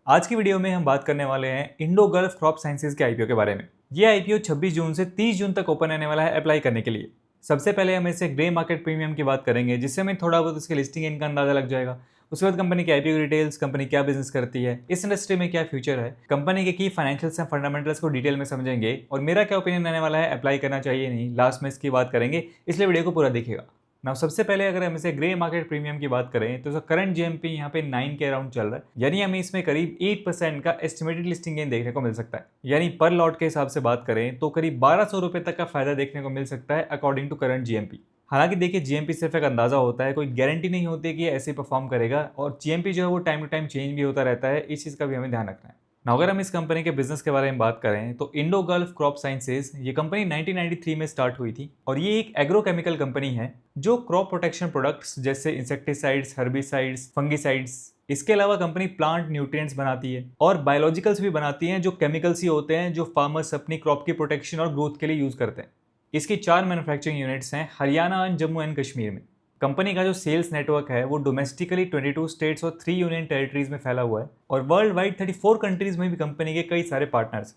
आज की वीडियो में हम बात करने वाले हैं इंडो गल्फ क्रॉप साइंसेज के आईपीओ के बारे में। ये आईपीओ 26 जून से 30 जून तक ओपन रहने वाला है अप्लाई करने के लिए। सबसे पहले हम इससे ग्रे मार्केट प्रीमियम की बात करेंगे, जिससे हमें थोड़ा बहुत इसके लिस्टिंग इनका अंदाजा लग जाएगा। उसके बाद कंपनी की आईपीओ डिटेल्स, कंपनी क्या बिजनेस करती है, इस इंडस्ट्री में क्या फ्यूचर है, कंपनी के की फाइनेंशियल्स एंड फंडामेंटल्स को डिटेल में समझेंगे और मेरा क्या ओपिनियन रहने वाला है, अप्लाई करना चाहिए नहीं, लास्ट में इसकी बात करेंगे, इसलिए वीडियो को पूरा देखिएगा। नाउ सबसे पहले अगर हम इसे ग्रे मार्केट प्रीमियम की बात करें तो इसका करंट जीएमपी यहाँ पे 9 के अराउंड चल रहा है, यानी हमें इसमें करीब 8% का एस्टिमेटेड लिस्टिंग गेन देखने को मिल सकता है। यानी पर लॉट के हिसाब से बात करें तो करीब 1200 रुपए तक का फायदा देखने को मिल सकता है अकॉर्डिंग टू करंट जीएमपी। हालांकि देखिए, जीएमपी सिर्फ एक अंदाजा होता है, कोई गारंटी नहीं होती कि ये ऐसे परफॉर्म करेगा और जीएमपी जो है वो टाइम टू टाइम चेंज भी होता रहता है, इस चीज़ का भी हमें ध्यान रखना है। ना अगर हम इस कंपनी के बिजनेस के बारे में बात करें तो इंडो गल्फ क्रॉप साइंसेज ये कंपनी 1993 में स्टार्ट हुई थी और ये एक एग्रोकेमिकल कंपनी है जो क्रॉप प्रोटेक्शन प्रोडक्ट्स जैसे इंसेक्टिसाइड्स, हर्बिसाइड्स, फंगिसाइड्स, इसके अलावा कंपनी प्लांट न्यूट्रिएंट्स बनाती है और बायोलॉजिकल्स भी बनाती हैं, जो केमिकल्स ही होते हैं जो फार्मर्स अपनी क्रॉप की प्रोटेक्शन और ग्रोथ के लिए यूज करते हैं। इसकी 4 मैन्युफैक्चरिंग यूनिट्स हैं हरियाणा एंड जम्मू एंड कश्मीर में। कंपनी का जो सेल्स नेटवर्क है वो डोमेस्टिकली 22 स्टेट्स और 3 यूनियन टेरिटरीज में फैला हुआ है और वर्ल्ड वाइड 34 कंट्रीज में भी कंपनी के कई सारे पार्टनर्स।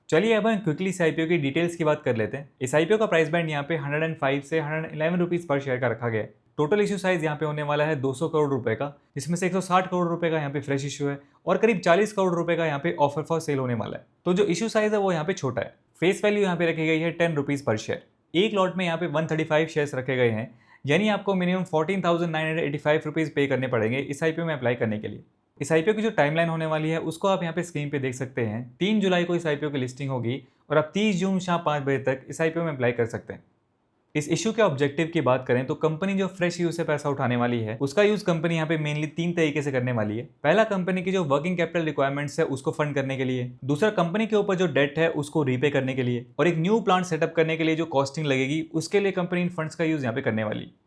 चलिए अब हम क्विकली इस आईपीओ की डिटेल्स की बात कर लेते हैं। इस आईपीओ का प्राइस बैंड यहाँ पे 105 से 111 रुपीज पर शेयर का रखा गया है। टोटल इशू साइज यहाँ पे होने वाला है 200 करोड़ रुपए का, जिसमें से 160 करोड़ रुपए का यहाँ पे फ्रेश इशू है और करीब 40 करोड़ रुपए का यहाँ पे ऑफर फॉर सेल होने वाला है। तो जो इशू साइज है वो यहाँ पे छोटा है। फेस वैल्यू यहाँ पे रखी गई है 10 रुपीज पर शेयर। एक लॉट में यहाँ पे 135 शेयर्स रखे गए हैं, यानी आपको मिनिमम 14,985 रुपीज पे करने पड़ेंगे इस आईपीओ में अप्लाई करने के लिए। इस आईपीओ की जो टाइमलाइन होने वाली है उसको आप यहाँ पे स्क्रीन पे देख सकते हैं। 3 जुलाई को इस आईपीओ की लिस्टिंग होगी और आप 30 जून शाम 5 बजे तक इस आईपीओ में अप्लाई कर सकते हैं। इस इशू के ऑब्जेक्टिव की बात करें तो कंपनी जो फ्रेश यूज से पैसा उठाने वाली है उसका यूज कंपनी यहाँ पे मेनली 3 तरीके से करने वाली है। पहला, कंपनी की जो वर्किंग कैपिटल रिक्वायरमेंट्स है उसको फंड करने के लिए। दूसरा, कंपनी के ऊपर जो डेट है उसको रीपे करने के लिए। और एक न्यू प्लांट सेटअप करने के लिए जो कॉस्टिंग लगेगी उसके लिए कंपनी इन फंड्स का यूज यहाँ पे करने वाली है।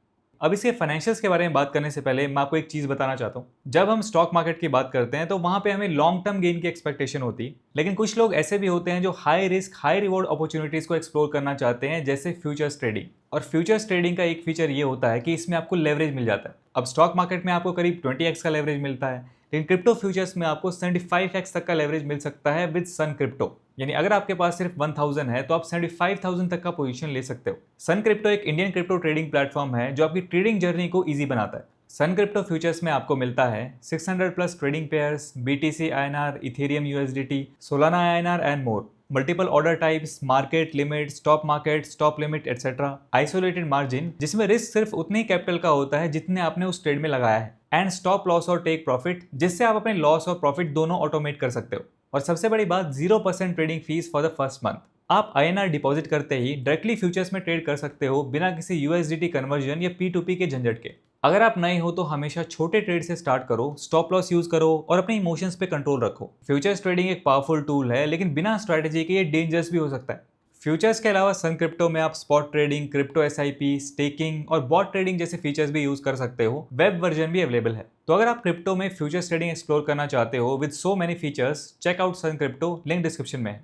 अब इसके फाइनेंशियल्स के बारे में बात करने से पहले मैं आपको एक चीज बताना चाहता हूँ। जब हम स्टॉक मार्केट की बात करते हैं तो वहां पे हमें लॉन्ग टर्म गेन की एक्सपेक्टेशन होती है, लेकिन कुछ लोग ऐसे भी होते हैं जो high risk high reward opportunities को एक्सप्लोर करना चाहते हैं, जैसे फ्यूचर्स ट्रेडिंग। और फ्यूचर्स ट्रेडिंग का एक फीचर ये होता है कि इसमें आपको लेवरेज मिल जाता है। अब स्टॉक मार्केट में आपको करीब 20x का लेवरेज मिलता है, लेकिन क्रिप्टो फ्यूचर्स में आपको 75x तक का लेवरेज मिल सकता है विद सन क्रिप्टो। यानी अगर आपके पास सिर्फ 1000 है तो आप 75,000 तक का पोजीशन ले सकते हो। सन क्रिप्टो एक इंडियन क्रिप्टो ट्रेडिंग प्लेटफॉर्म है जो आपकी ट्रेडिंग जर्नी को इजी बनाता है। सन क्रिप्टो फ्यूचर्स में आपको मिलता है 600 plus trading pairs, BTC INR, Ethereum USDT, Solana INR and more, multiple order types, market limit, stop limit etcetera, isolated margin जिसमें रिस्क सिर्फ उतने ही कैपिटल का होता है जितने आपने उस ट्रेड में लगाया है, एंड स्टॉप लॉस और टेक प्रॉफिट जिससे आप अपने लॉस और प्रॉफिट दोनों ऑटोमेट कर सकते हो। और सबसे बड़ी बात, 0% trading fees for the first month. आप INR डिपॉजिट करते ही डायरेक्टली फ्यूचर्स में ट्रेड कर सकते हो बिना किसी USDT कन्वर्जन या P2P के झंझट के। अगर आप नए हो तो हमेशा छोटे ट्रेड से स्टार्ट करो, स्टॉप लॉस यूज करो और अपने इमोशंस पे कंट्रोल रखो। फ्यूचर्स ट्रेडिंग एक पावरफुल टूल है, लेकिन बिना स्ट्रैटेजी के ये डेंजरस भी हो सकता है। फ्यूचर्स के अलावा सन क्रिप्टो में आप spot trading, crypto SIP, staking और बॉट ट्रेडिंग जैसे फीचर्स भी यूज कर सकते हो। वेब वर्जन भी अवेलेबल है। तो अगर आप क्रिप्टो में फ्यूचर्स ट्रेडिंग एक्सप्लोर करना चाहते हो with so many features, check out Sun Crypto, link description में है।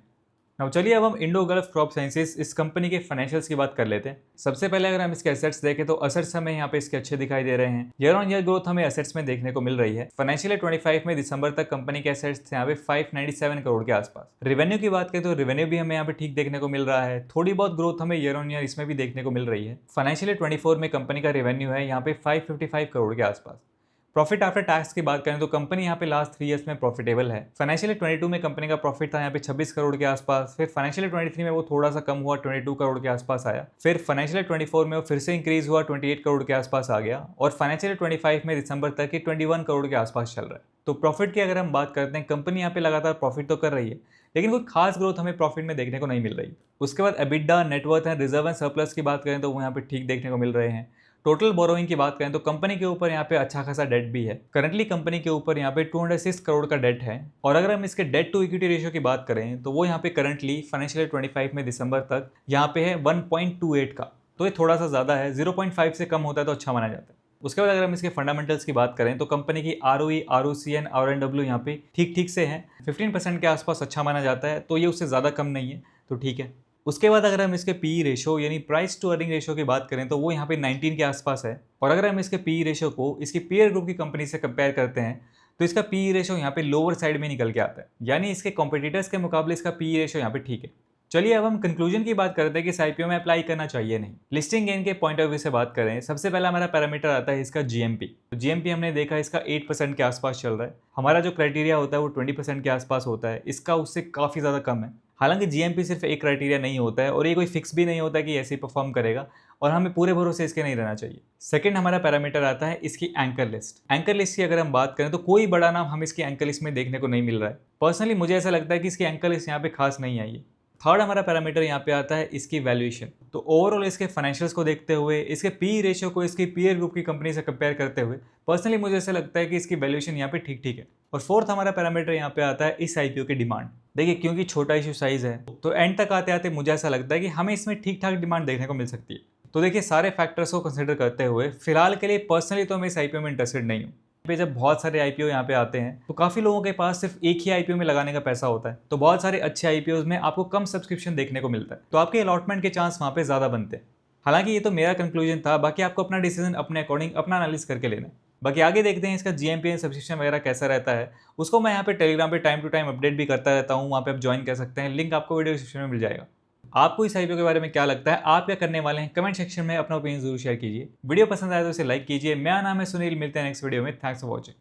नाउ चलिए अब हम इंडो गल्फ क्रॉप साइंसेज इस कंपनी के फाइनेंशियल्स की बात कर लेते हैं। सबसे पहले अगर हम इसके एसेट्स देखें तो एसेट्स हमें यहाँ पे इसके अच्छे दिखाई दे रहे हैं। ईयर ऑन ईयर ग्रोथ हमें एसेट्स में देखने को मिल रही है। फाइनेंशियल 25 में दिसंबर तक कंपनी के एसेट्स थे यहाँ पे 597 करोड़ के आसपास। रेवेन्यू की बात करें तो रेवेन्यू भी हमें यहाँ पे ठीक देखने को मिल रहा है। थोड़ी बहुत ग्रोथ हमें ईयर ऑन ईयर इसमें भी देखने को मिल रही है। फाइनेंशियल 24 में कंपनी का रेवेन्यू है यहाँ पे 555 करोड़ के आसपास। प्रॉफिट आफ्टर टैक्स की बात करें तो कंपनी यहाँ पे लास्ट 3 इयर्स में प्रॉफिटेबल है। फाइनेंशियल 22 में कंपनी का प्रॉफिट था यहाँ पे 26 करोड़ के आसपास। फिर फाइनेंशियल 23 में वो थोड़ा सा कम हुआ, 22 करोड़ के आसपास आया। फिर फाइनेंशियल 24 में वो फिर से इंक्रीज हुआ, 28 करोड़ के आसपास आ गया और फाइनेंशियल 25 में दिसंबर तक ही 21 करोड़ के आसपास चल रहा है। तो प्रॉफिट की अगर हम बात करते हैं, कंपनी यहाँ पे लगातार प्रॉफिट तो कर रही है, लेकिन कोई खास ग्रोथ हमें प्रॉफिट में देखने को नहीं मिल रही। उसके बाद EBITDA, net worth and reserve and surplus की बात करें तो वो यहाँ पे ठीक देखने को मिल रहे हैं। टोटल बोरोइंग की बात करें तो कंपनी के ऊपर यहाँ पे अच्छा खासा डेट भी है। करंटली कंपनी के ऊपर यहाँ पे 206 करोड़ का डेट है। और अगर हम इसके डेट टू इक्विटी रेशियो की बात करें तो वो यहाँ पे करंटली फाइनेंशियल 25 में दिसंबर तक यहाँ पे है 1.28 का, तो ये थोड़ा सा ज़्यादा है। 0.5 से कम होता है तो अच्छा माना जाता है। उसके बाद अगर हम इसके फंडामेंटल्स की बात करें तो कंपनी की ROE, ROC एंड RNW यहाँ पे ठीक ठीक से हैं। 15% के आसपास अच्छा माना जाता है, तो ये उससे ज़्यादा कम नहीं है, तो ठीक है। उसके बाद अगर हम इसके PE रेशो यानी प्राइस टू अर्निंग रेशो की बात करें तो वो यहाँ पे 19 के आसपास है। और अगर हम इसके PE रेशो को इसकी पीयर ग्रुप की कंपनी से कंपेयर करते हैं तो इसका पीई रेशो यहाँ पे लोअर साइड में निकल के आता है, यानी इसके कॉम्पिटिटर्स के मुकाबले इसका पीई रेशो यहाँ पे ठीक है। चलिए अब हम कंक्लूजन की बात करते हैं कि इस आईपीओ में अप्लाई करना चाहिए नहीं। लिस्टिंग गेन के पॉइंट ऑफ व्यू से बात करें, सबसे पहला हमारा पैरामीटर आता है इसका जीएमपी। तो जीएमपी हमने देखा इसका 8% के आसपास चल रहा है। हमारा जो क्राइटेरिया होता है वो 20% के आसपास होता है, इसका उससे काफ़ी ज़्यादा कम है। हालांकि जीएमपी सिर्फ एक क्राइटेरिया नहीं होता है और ये कोई फिक्स भी नहीं होता कि ऐसे ही परफॉर्म करेगा, और हमें पूरे भरोसे इसके नहीं रहना चाहिए। सेकंड हमारा पैरामीटर आता है इसकी एंकर लिस्ट। एंकर लिस्ट की अगर हम बात करें तो कोई बड़ा नाम हमें इसकी एंकर लिस्ट में देखने को नहीं मिल रहा है। पर्सनली मुझे ऐसा लगता है कि इसकी एंकर लिस्ट यहाँ पे खास नहीं आई है। थर्ड हमारा पैरामीटर यहाँ पे आता है इसकी वैल्यूएशन। तो ओवरऑल इसके फाइनेंशियल्स को देखते हुए, इसके पी रेशियो को इसकी पीयर ग्रुप की कंपनी से कंपेयर करते हुए पर्सनली मुझे ऐसा लगता है कि इसकी वैल्यूएशन यहाँ पे ठीक ठीक है। और फोर्थ हमारा पैरामीटर यहाँ पे आता है इस आईपीओ की डिमांड। देखिए क्योंकि छोटा इशू साइज है तो एंड तक आते आते मुझे ऐसा लगता है कि हमें इसमें ठीक ठाक डिमांड देखने को मिल सकती है। तो देखिए सारे फैक्टर्स को कंसिडर करते हुए फिलहाल के लिए पर्सनली तो मैं इस आईपीओ में इंटरेस्टेड नहीं हूँ। पे जब बहुत सारे आईपीओ यहाँ पे आते हैं तो काफ़ी लोगों के पास सिर्फ एक ही आईपीओ में लगाने का पैसा होता है, तो बहुत सारे अच्छे आईपीओ में आपको कम सब्सक्रिप्शन देखने को मिलता है, तो आपके अलॉटमेंट के चांस वहाँ पे ज़्यादा बनते हैं। हालांकि ये तो मेरा कंक्लूजन था, बाकी आपको अपना डिसीजन अपने अकॉर्डिंग अपना एनालिसिस करके लेना है। बाकी आगे देखते हैं इसका जीएमपी सब्सक्रिप्शन वगैरह कैसा रहता है। उसको मैं यहाँ पे टेलीग्राम पे टाइम टू टाइम अपडेट भी करता रहता हूँ, वहाँ पे आप ज्वाइन कर सकते हैं, लिंक आपको वीडियो डिस्क्रिप्शन में मिल जाएगा। आपको इस आईपीओ के बारे में क्या लगता है, आप क्या करने वाले हैं, कमेंट सेक्शन में अपना ओपिनियन जरूर शेयर कीजिए। वीडियो पसंद आए तो इसे लाइक कीजिए। मेरा नाम है सुनील, मिलते हैं नेक्स्ट वीडियो में। Thanks for watching.